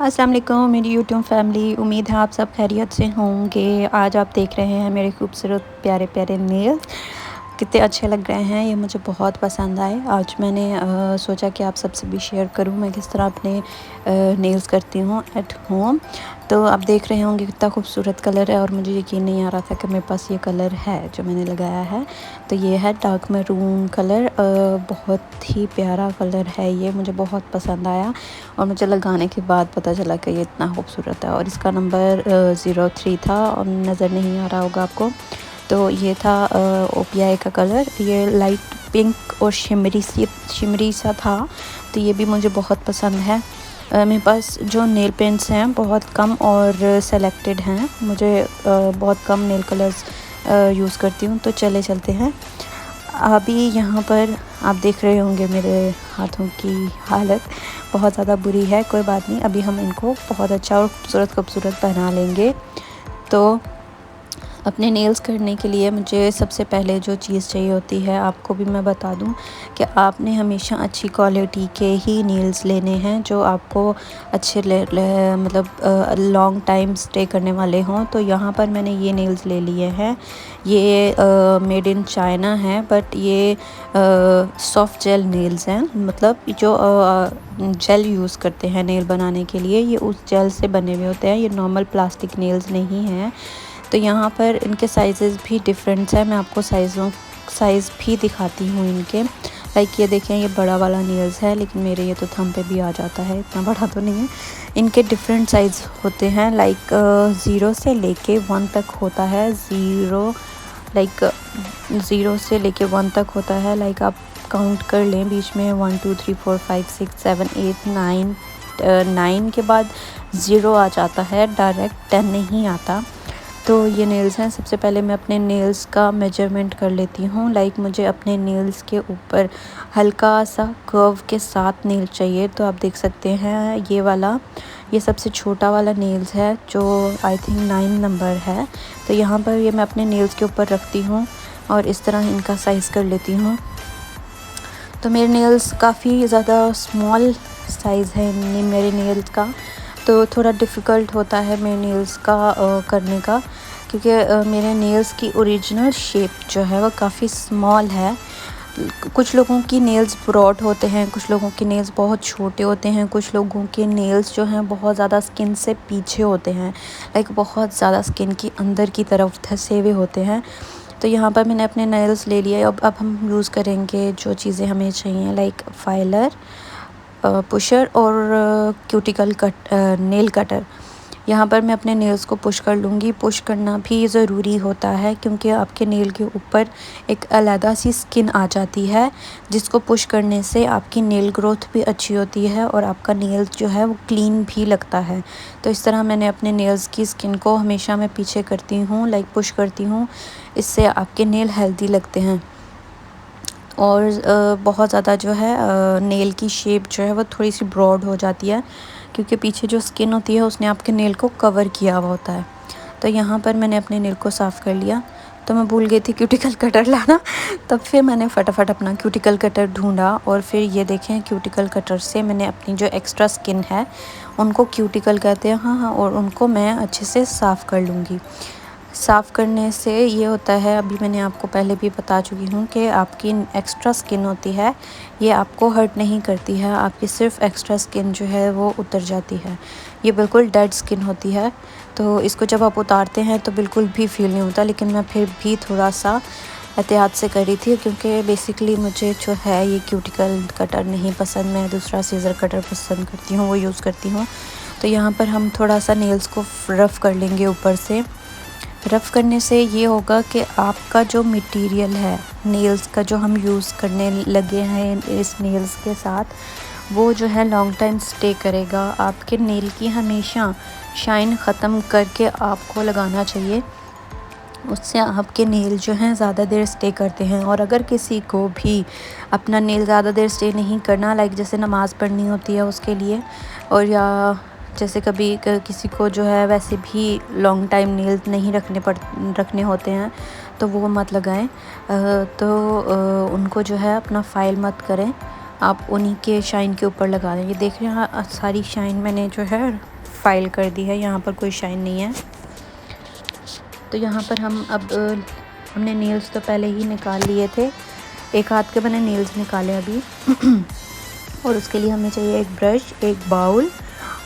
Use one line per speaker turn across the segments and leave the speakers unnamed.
अस्सलाम वालेकुम मेरी यूट्यूब फैमिली। उम्मीद है आप सब खैरियत से होंगे। आज आप देख रहे हैं मेरे खूबसूरत प्यारे प्यारे नेल्स कितने अच्छे लग रहे हैं। ये मुझे बहुत पसंद आए। आज मैंने सोचा कि आप सबसे भी शेयर करूं मैं किस तरह अपने नेल्स करती हूं एट होम। तो आप देख रहे होंगे कितना खूबसूरत कलर है और मुझे यकीन नहीं आ रहा था कि मेरे पास ये कलर है जो मैंने लगाया है। तो ये है डार्क मैरून कलर। बहुत ही प्यारा कलर है, ये मुझे बहुत पसंद आया और मुझे लगाने के बाद पता चला कि ये इतना खूबसूरत है। और इसका नंबर 03 था और नज़र नहीं आ रहा होगा आपको। तो ये था ओपियाई का कलर। ये लाइट पिंक और शिमरी सा था। तो ये भी मुझे बहुत पसंद है। मेरे पास जो नेल पेंट्स हैं बहुत कम और सेलेक्टेड हैं। मुझे बहुत कम नेल कलर्स यूज़ करती हूँ। तो चलते हैं। अभी यहाँ पर आप देख रहे होंगे मेरे हाथों की हालत बहुत ज़्यादा बुरी है। कोई बात नहीं, अभी हम इनको बहुत अच्छा और खूबसूरत बना लेंगे। तो अपने नेल्स करने के लिए मुझे सबसे पहले जो चीज़ चाहिए होती है, आपको भी मैं बता दूं कि आपने हमेशा अच्छी क्वालिटी के ही नेल्स लेने हैं जो आपको अच्छे मतलब लॉन्ग टाइम स्टे करने वाले हों। तो यहाँ पर मैंने ये नेल्स ले लिए हैं। ये मेड इन चाइना है, बट ये सॉफ्ट जेल नेल्स हैं। मतलब जो जेल यूज़ करते हैं नेल बनाने के लिए, ये उस जेल से बने हुए होते हैं। ये नॉर्मल प्लास्टिक नेल्स नहीं हैं। तो यहाँ पर इनके साइज़ भी डिफरेंट है। मैं आपको साइज़ भी दिखाती हूँ इनके। लाइक ये देखें, ये बड़ा वाला नेल्स है, लेकिन मेरे ये तो थंब पे भी आ जाता है, इतना बड़ा तो नहीं है। इनके डिफरेंट साइज़ होते हैं। लाइक 0 से लेके 1 तक होता है। 0 से लेके 1 तक होता है। लाइक आप काउंट कर लें बीच में 1 2 3 4 5 6 7 8 9। 9 के बाद 0 आ जाता है, डायरेक्ट 10 नहीं आता। तो ये नेल्स हैं। सबसे पहले मैं अपने नेल्स का मेजरमेंट कर लेती हूँ। लाइक मुझे अपने नेल्स के ऊपर हल्का सा कर्व के साथ नेल चाहिए। तो आप देख सकते हैं ये सबसे छोटा वाला नेल्स है जो आई थिंक 9 नंबर है। तो यहाँ पर ये मैं अपने नेल्स के ऊपर रखती हूँ और इस तरह इनका साइज़ कर लेती हूँ। तो मेरे नेल्स काफ़ी ज़्यादा स्मॉल साइज़ है मेरे नेल्स का। तो थोड़ा डिफ़िकल्ट होता है मेरे नेल्स का करने का, क्योंकि मेरे नेल्स की ओरिजिनल शेप जो है वो काफ़ी स्मॉल है। कुछ लोगों की नेल्स ब्रॉड होते हैं, कुछ लोगों के नेल्स बहुत छोटे होते हैं, कुछ लोगों के नेल्स जो हैं बहुत ज़्यादा स्किन से पीछे होते हैं। लाइक बहुत ज़्यादा स्किन की अंदर की तरफ धसे हुए होते हैं। तो यहाँ पर मैंने अपने नेल्स ले लिए। अब हम यूज़ करेंगे जो चीज़ें हमें चाहिए, लाइक फाइलर, पुशर और क्यूटिकल नेल कटर। यहाँ पर मैं अपने नेल्स को पुश कर लूँगी। पुश करना भी ज़रूरी होता है क्योंकि आपके नेल के ऊपर एक अलग सी स्किन आ जाती है, जिसको पुश करने से आपकी नेल ग्रोथ भी अच्छी होती है और आपका नेल्स जो है वो क्लीन भी लगता है। तो इस तरह मैंने अपने नेल्स की स्किन को हमेशा मैं पीछे करती हूँ, लाइक पुश करती हूँ। इससे आपके नेल हेल्दी लगते हैं और बहुत ज़्यादा जो है नेल की शेप जो है वो थोड़ी सी ब्रॉड हो जाती है, क्योंकि पीछे जो स्किन होती है उसने आपके नेल को कवर किया हुआ होता है। तो यहाँ पर मैंने अपने नेल को साफ़ कर लिया। तो मैं भूल गई थी क्यूटिकल कटर लाना। तब फिर मैंने फटाफट अपना क्यूटिकल कटर ढूंढा और फिर ये देखें, क्यूटिकल कटर से मैंने अपनी जो एक्स्ट्रा स्किन है, उनको क्यूटिकल कहते हैं, हाँ, और उनको मैं अच्छे से साफ़ कर लूँगी। साफ़ करने से ये होता है, अभी मैंने आपको पहले भी बता चुकी हूँ कि आपकी एक्स्ट्रा स्किन होती है, ये आपको हर्ट नहीं करती है। आपकी सिर्फ एक्स्ट्रा स्किन जो है वो उतर जाती है। ये बिल्कुल डेड स्किन होती है। तो इसको जब आप उतारते हैं तो बिल्कुल भी फील नहीं होता, लेकिन मैं फिर भी थोड़ा सा एहतियात से करी थी, क्योंकि बेसिकली मुझे जो है ये क्यूटिकल कटर नहीं पसंद। मैं दूसरा सीज़र कटर पसंद करती हूँ, वो यूज़ करती हूँ। तो यहाँ पर हम थोड़ा सा नेल्स को रफ़ कर लेंगे ऊपर से। रफ़ करने से ये होगा कि आपका जो मटेरियल है नेल्स का, जो हम यूज़ करने लगे हैं इस नेल्स के साथ, वो जो है लॉन्ग टाइम स्टे करेगा। आपके नेल की हमेशा शाइन ख़त्म करके आपको लगाना चाहिए, उससे आपके नेल जो हैं ज़्यादा देर स्टे करते हैं। और अगर किसी को भी अपना नेल ज़्यादा देर स्टे नहीं करना, लाइक जैसे नमाज़ पढ़नी होती है उसके लिए, और या जैसे कभी किसी को जो है वैसे भी लॉन्ग टाइम नेल नहीं रखने होते हैं, तो वो मत लगाएं। तो उनको जो है अपना फाइल मत करें। आप उन्हीं के शाइन के ऊपर लगा दें। ये देख रहे हैं सारी शाइन मैंने जो है फाइल कर दी है, यहाँ पर कोई शाइन नहीं है। तो यहाँ पर हम अब हमने नेल्स तो पहले ही निकाल लिए थे, एक हाथ के मैंने नेल्स निकाले अभी और उसके लिए हमें चाहिए एक ब्रश, एक बाउल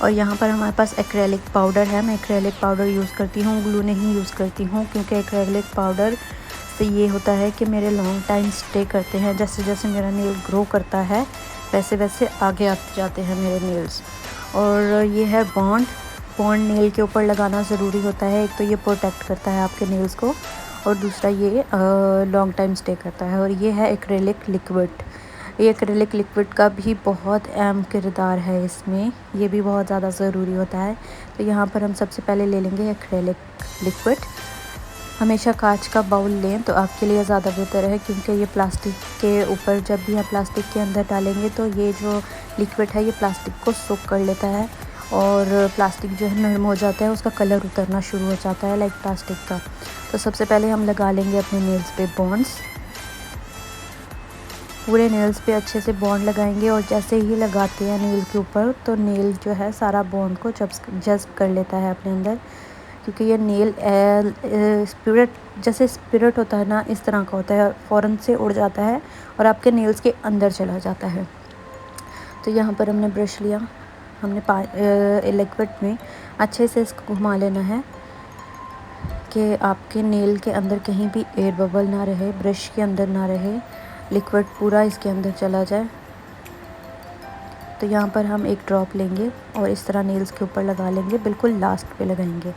और यहाँ पर हमारे पास एक्रेलिक पाउडर है। मैं एक्रेलिक पाउडर यूज़ करती हूँ, ग्लू नहीं यूज़ करती हूँ, क्योंकि एक्रेलिक पाउडर से ये होता है कि मेरे लॉन्ग टाइम स्टे करते हैं। जैसे जैसे मेरा नेल ग्रो करता है वैसे वैसे आगे आते जाते हैं मेरे नेल्स। और ये है बॉन्ड नेल के ऊपर लगाना ज़रूरी होता है। एक तो ये प्रोटेक्ट करता है आपके नेल्स को और दूसरा ये लॉन्ग टाइम स्टे करता है। और ये है एक्रेलिक लिक्विड। ये एक्रेलिक लिक्विड का भी बहुत अहम किरदार है इसमें, ये भी बहुत ज़्यादा ज़रूरी होता है। तो यहाँ पर हम सबसे पहले ले लेंगे एक्रेलिक लिक्विड। हमेशा कांच का बाउल लें तो आपके लिए ज़्यादा बेहतर है, क्योंकि ये प्लास्टिक के ऊपर जब भी आप प्लास्टिक के अंदर डालेंगे तो ये जो लिक्विड है ये प्लास्टिक को सोक कर लेता है और प्लास्टिक जो है नरम हो जाता है, उसका कलर उतरना शुरू हो जाता है लाइक प्लास्टिक का। तो सबसे पहले हम लगा लेंगे अपने नेल्स पे बॉन्ड्स, पूरे नेल्स पे अच्छे से बॉन्ड लगाएंगे। और जैसे ही लगाते हैं नेल के ऊपर तो नेल जो है सारा बॉन्ड को जज़्ब कर लेता है अपने अंदर, क्योंकि ये नेल स्पिरिट, जैसे स्पिरिट होता है ना, इस तरह का होता है, फ़ौरन से उड़ जाता है और आपके नेल्स के अंदर चला जाता है। तो यहाँ पर हमने ब्रश लिया, हमने लिक्विड में अच्छे से इसको घुमा लेना है कि आपके नेल के अंदर कहीं भी एयर बबल ना रहे, ब्रश के अंदर ना रहे, लिक्विड पूरा इसके अंदर चला जाए। तो यहाँ पर हम एक ड्रॉप लेंगे और इस तरह नेल्स के ऊपर लगा लेंगे, बिल्कुल लास्ट पे लगाएंगे।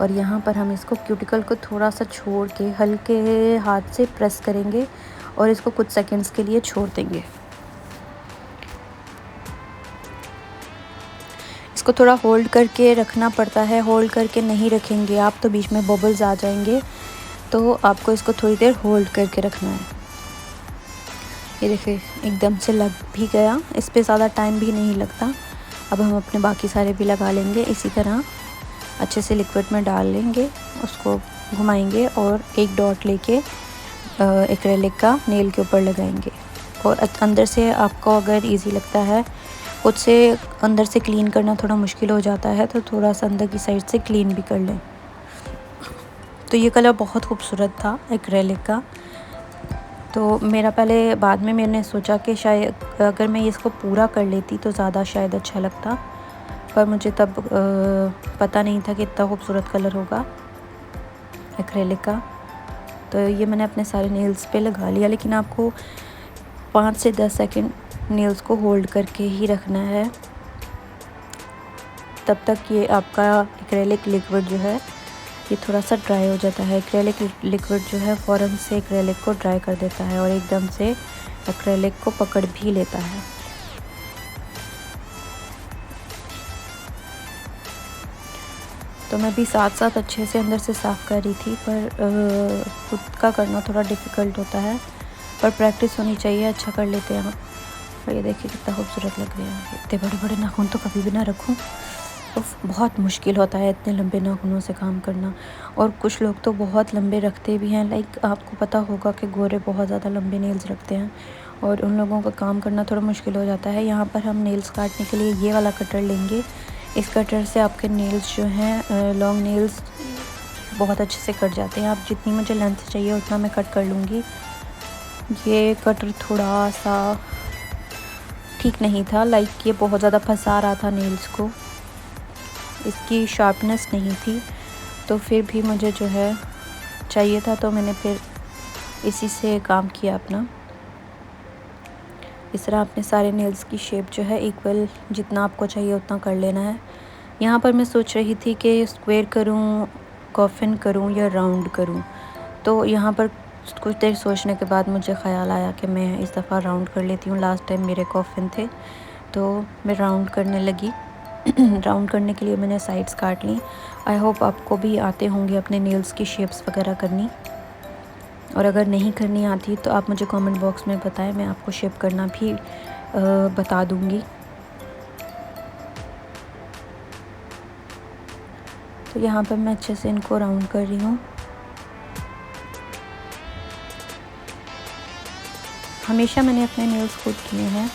और यहाँ पर हम इसको क्यूटिकल को थोड़ा सा छोड़ के हल्के हाथ से प्रेस करेंगे और इसको कुछ सेकंड्स के लिए छोड़ देंगे। इसको थोड़ा होल्ड करके रखना पड़ता है, होल्ड करके नहीं रखेंगे आप तो बीच में बबल्स आ जाएंगे, तो आपको इसको थोड़ी देर होल्ड करके रखना है। ये देखिए एकदम से लग भी गया, इस पे ज़्यादा टाइम भी नहीं लगता। अब हम अपने बाकी सारे भी लगा लेंगे इसी तरह, अच्छे से लिक्विड में डाल लेंगे, उसको घुमाएंगे और एक डॉट लेके एक्रेलिक का नेल के ऊपर लगाएंगे। और अंदर से आपको अगर इजी लगता है, खुद से अंदर से क्लीन करना थोड़ा मुश्किल हो जाता है, तो थोड़ा सा अंदर की साइड से क्लीन भी कर लें। तो ये कलर बहुत खूबसूरत था एक्रेलिक का। तो मेरा पहले बाद में मैंने सोचा कि शायद अगर मैं इसको पूरा कर लेती तो ज़्यादा शायद अच्छा लगता, पर मुझे तब पता नहीं था कि इतना खूबसूरत कलर होगा एक्रेलिक का। तो ये मैंने अपने सारे नेल्स पे लगा लिया, लेकिन आपको 5 से 10 सेकंड नेल्स को होल्ड करके ही रखना है, तब तक ये आपका एक्रेलिक लिक्विड जो है ये थोड़ा सा ड्राई हो जाता है। एक्रेलिक लिक्विड जो है फ़ौरन से एक्रेलिक को ड्राई कर देता है और एकदम से एक्रेलिक को पकड़ भी लेता है। तो मैं भी साथ साथ अच्छे से अंदर से साफ़ कर रही थी, पर खुद का करना थोड़ा डिफ़िकल्ट होता है, पर प्रैक्टिस होनी चाहिए, अच्छा कर लेते हैं आप। और ये देखिए कितना खूबसूरत लग रहा है। इतने बड़े बड़े नाखून तो कभी भी ना रखूं, तो बहुत मुश्किल होता है इतने लंबे नाखूनों से काम करना। और कुछ लोग तो बहुत लंबे रखते भी हैं, लाइक आपको पता होगा कि गोरे बहुत ज़्यादा लंबे नेल्स रखते हैं और उन लोगों का काम करना थोड़ा मुश्किल हो जाता है। यहाँ पर हम नेल्स काटने के लिए ये वाला कटर लेंगे। इस कटर से आपके नेल्स जो हैं लॉन्ग नेल्स बहुत अच्छे से कट जाते हैं। आप जितनी मुझे लेंथ चाहिए उतना मैं कट कर लूँगी। ये कटर थोड़ा सा ठीक नहीं था, लाइक ये बहुत ज़्यादा फंसा रहा था नेल्स को, इसकी शार्पनेस नहीं थी, तो फिर भी मुझे जो है चाहिए था, तो मैंने फिर इसी से काम किया अपना। इस तरह अपने सारे नेल्स की शेप जो है इक्वल जितना आपको चाहिए उतना कर लेना है। यहाँ पर मैं सोच रही थी कि स्क्वायर करूँ, कॉफिन करूँ या राउंड करूँ, तो यहाँ पर कुछ देर सोचने के बाद मुझे ख़याल आया कि मैं इस दफ़ा राउंड कर लेती हूँ। लास्ट टाइम मेरे कॉफिन थे तो मैं राउंड करने लगी। राउंड करने के लिए मैंने साइड्स काट ली। आई होप आपको भी आते होंगे अपने नेल्स की शेप्स वगैरह करनी, और अगर नहीं करनी आती तो आप मुझे कमेंट बॉक्स में बताएं, मैं आपको शेप करना भी बता दूंगी। तो यहाँ पर मैं अच्छे से इनको राउंड कर रही हूँ। हमेशा मैंने अपने नेल्स खुद किए हैं,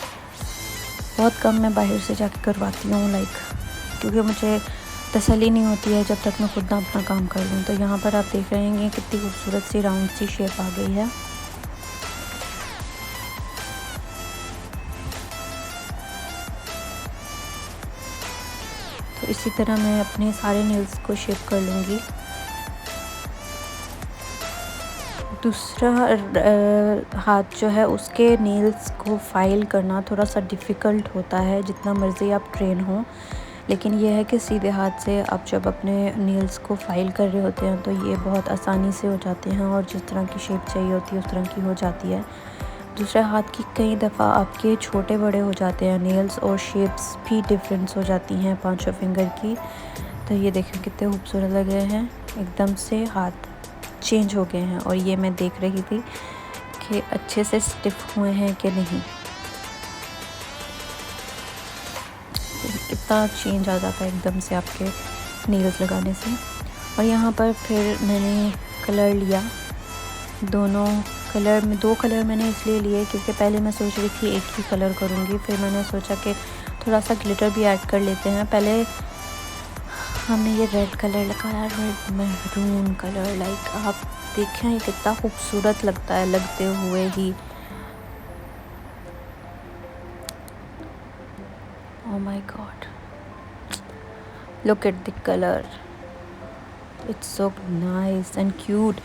बहुत कम मैं बाहर से जाके करवाती हूँ क्योंकि मुझे तसल्ली नहीं होती है जब तक मैं खुद ना अपना काम कर लूँ। तो यहाँ पर आप देख रहे हैं कितनी खूबसूरत सी राउंड सी शेप आ गई है। तो इसी तरह मैं अपने सारे नेल्स को शेप कर लूँगी। दूसरा हाथ जो है उसके नेल्स को फाइल करना थोड़ा सा डिफ़िकल्ट होता है, जितना मर्ज़ी आप ट्रेन हो। लेकिन ये है कि सीधे हाथ से आप जब अपने नेल्स को फाइल कर रहे होते हैं तो ये बहुत आसानी से हो जाते हैं और जिस तरह की शेप चाहिए होती है उस तरह की हो जाती है। दूसरे हाथ की कई दफ़ा आपके छोटे बड़े हो जाते हैं नेल्स और शेप्स भी डिफरेंस हो जाती हैं पांचों फिंगर की। तो ये देखें कितने खूबसूरत लग रहे हैं, एकदम से हाथ चेंज हो गए हैं। और ये मैं देख रही थी कि अच्छे से स्टिफ हुए हैं कि नहीं। कितना चेंज आ जाता है एकदम से आपके नेल्स लगाने से। और यहाँ पर फिर मैंने कलर लिया, दो कलर मैंने इसलिए लिए क्योंकि पहले मैं सोच रही थी एक ही कलर करूँगी, फिर मैंने सोचा कि थोड़ा सा ग्लिटर भी ऐड कर लेते हैं। पहले हमने ये रेड कलर लगाया, रेड मैरून कलर। लाइक आप देखें ये कितना खूबसूरत लगता है लगते हुए ही। Oh my God, look at the color, it's so nice and cute।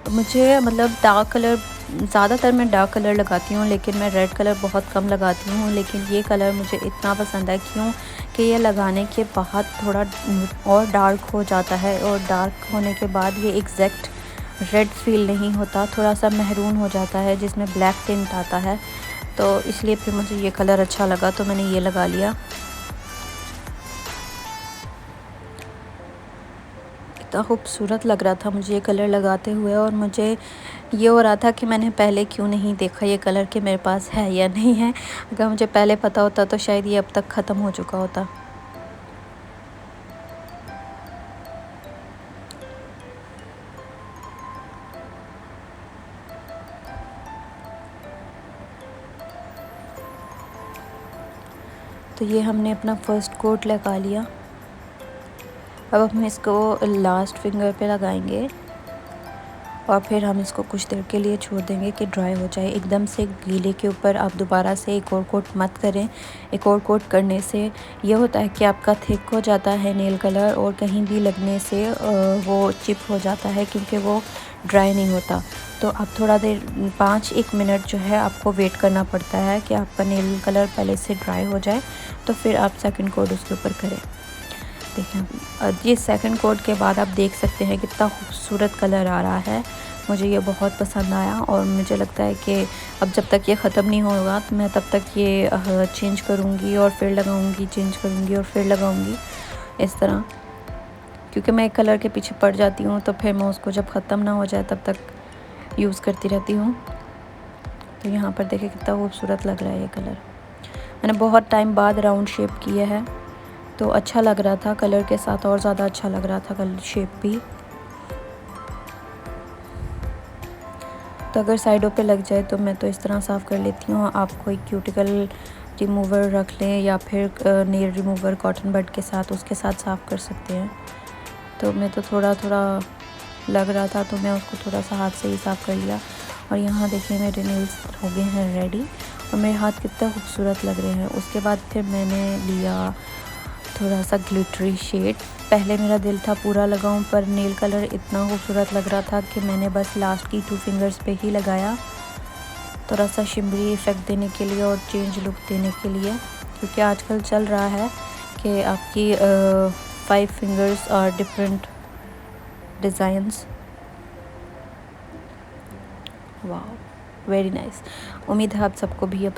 मुझे मतलब डार्क कलर, ज़्यादातर मैं डार्क कलर लगाती हूँ लेकिन मैं रेड कलर बहुत कम लगाती हूँ। लेकिन ये कलर मुझे इतना पसंद है क्यों कि ये लगाने के बाद थोड़ा और डार्क हो जाता है और डार्क होने के बाद ये एग्जैक्ट रेड फील नहीं होता, थोड़ा सा महरून हो जाता है जिसमें ब्लैक टिंट आता है। तो इसलिए फिर मुझे ये कलर अच्छा लगा तो मैंने ये लगा लिया। इतना खूबसूरत लग रहा था मुझे ये कलर लगाते हुए और मुझे ये हो रहा था कि मैंने पहले क्यों नहीं देखा ये कलर कि मेरे पास है या नहीं है। अगर मुझे पहले पता होता तो शायद ये अब तक ख़त्म हो चुका होता। तो ये हमने अपना फर्स्ट कोट लगा लिया। अब हम इसको लास्ट फिंगर पे लगाएंगे और फिर हम इसको कुछ देर के लिए छोड़ देंगे कि ड्राई हो जाए। एकदम से गीले के ऊपर आप दोबारा से एक और कोट मत करें। एक और कोट करने से ये होता है कि आपका थिक हो जाता है नेल कलर और कहीं भी लगने से वो चिप हो जाता है क्योंकि वो ड्राई नहीं होता। तो आप थोड़ा देर 5-1 मिनट जो है आपको वेट करना पड़ता है कि आपका नेल कलर पहले से ड्राई हो जाए, तो फिर आप सेकंड कोट उसके ऊपर करें। देखें ये सेकंड कोट के बाद आप देख सकते हैं कितना खूबसूरत कलर आ रहा है। मुझे ये बहुत पसंद आया और मुझे लगता है कि अब जब तक ये ख़त्म नहीं होगा तो मैं तब तक ये चेंज करूँगी और फिर लगाऊँगी, चेंज करूँगी और फिर लगाऊँगी, इस तरह। क्योंकि मैं एक कलर के पीछे पड़ जाती हूँ तो फिर मैं उसको जब ख़त्म ना हो जाए तब तक यूज़ करती रहती हूँ। तो यहाँ पर देखें कितना खूबसूरत लग रहा है ये कलर। मैंने बहुत टाइम बाद राउंड शेप किया है तो अच्छा लग रहा था कलर के साथ, और ज़्यादा अच्छा लग रहा था कलर शेप भी। तो अगर साइडों पे लग जाए तो मैं तो इस तरह साफ़ कर लेती हूँ। आप कोई क्यूटिकल रिमूवर रख लें या फिर नेल रिमूवर कॉटन बड के साथ, उसके साथ साफ़ कर सकते हैं। तो मैं तो थोड़ा थोड़ा लग रहा था तो मैं उसको थोड़ा सा हाथ से ही साफ़ कर लिया। और यहाँ देखिए मेरे नेल्स हो गए हैं रेडी और मेरे हाथ कितना खूबसूरत लग रहे हैं। उसके बाद फिर मैंने लिया थोड़ा सा ग्लिटरी शेड। पहले मेरा दिल था पूरा लगाऊं पर नेल कलर इतना खूबसूरत लग रहा था कि मैंने बस लास्ट की 2 फिंगर्स पे ही लगाया, थोड़ा सा शिमरी इफ़ेक्ट देने के लिए और चेंज लुक देने के लिए। क्योंकि आजकल चल रहा है कि आपकी 5 फिंगर्स और डिफरेंट डिज़ाइंस। वाह, वेरी नाइस। उम्मीद है आप सबको भी ये